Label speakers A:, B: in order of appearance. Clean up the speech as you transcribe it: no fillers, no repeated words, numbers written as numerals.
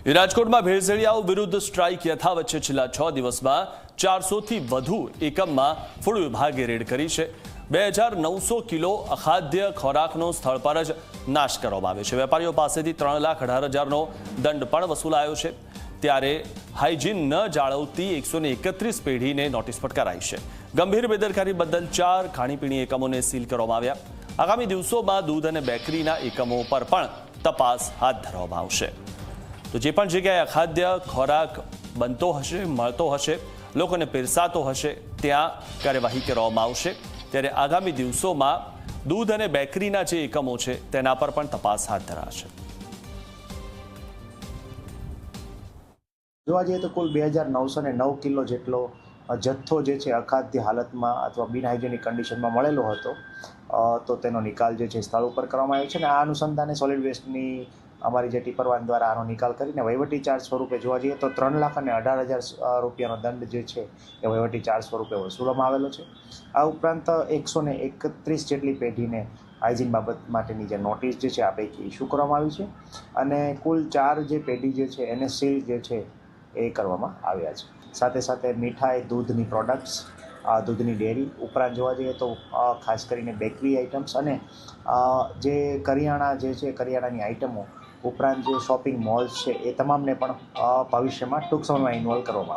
A: રાજકોટમાં ભેળસેળિયાઓ વિરુદ્ધ સ્ટ્રાઇક યથાવત છે। છેલ્લા 6 દિવસમાં 400થી વધુ એકમમાં ફૂડ વિભાગે રેડ કરી છે। 2900 કિલો અખાદ્ય ખોરાકનો સ્થળ પર જ નાશ કરવામાં આવ્યો છે। વેપારીઓ પાસેથી 3,18,000નો દંડ પણ વસૂલાયો છે। ત્યારે હાઇજીન ન જાળવતી 131 પેઢીને નોટિસ ફટકારાઈ છે। ગંભીર બેદરકારી બદલ 4 ખાણીપીણી એકમોને સીલ કરવામાં આવ્યા। આગામી દિવસોમાં દૂધ અને બેકરીના એકમો પર પણ તપાસ હાથ ધરવામાં આવશે। તો જે પણ જગ્યાએ અખાદ્ય ખોરાક બનતો હશે, મળતો હશે, લોકોને પીરસાતો હશે, ત્યાં કાર્યવાહી કરવામાં આવશે। ત્યારે આગામી દિવસોમાં દૂધ અને બેકરીના જે એકમો છે તેના પર પણ તપાસ હાથ ધરાશે।
B: જોવા જઈએ તો કુલ 2,909 કિલો જેટલો જથ્થો જે છે અખાદ્ય હાલતમાં અથવા બિનહાઇજેનિક કન્ડિશનમાં મળેલો હતો, તો તેનો નિકાલ જે છે સ્થળ ઉપર કરવામાં આવ્યો છે। અને આ અનુસંધાને સોલિડ વેસ્ટની અમારી જે ટીપરવાન દ્વારા આનો નિકાલ કરીને વહીવટી ચાર્જ સ્વરૂપે જોવા જઈએ તો 3,18,000 રૂપિયાનો દંડ જે છે એ વહીવટી ચાર્જ સ્વરૂપે વસૂલવામાં આવેલો છે। આ ઉપરાંત 131 જેટલી પેઢીને હાઇજીન બાબત માટેની જે નોટિસ જે છે આ પૈકી ઇસ્યુ કરવામાં આવી છે અને કુલ 4 જે પેઢી જે છે એને સીલ જે છે એ કરવામાં આવ્યા છે। સાથે સાથે મીઠાઈ, દૂધની પ્રોડક્ટ્સ, દૂધની ડેરી ઉપરાંત જોવા જઈએ તો ખાસ કરીને બેકરી આઇટમ્સ અને જે કરિયાણા જે છે કરિયાણાની આઇટમો ઉપરાંત જે શોપિંગ મોલ્સ છે એ તમામને પણ ભવિષ્યમાં ટૂંક સમયમાં ઇન્વોલ્વ કરવામાં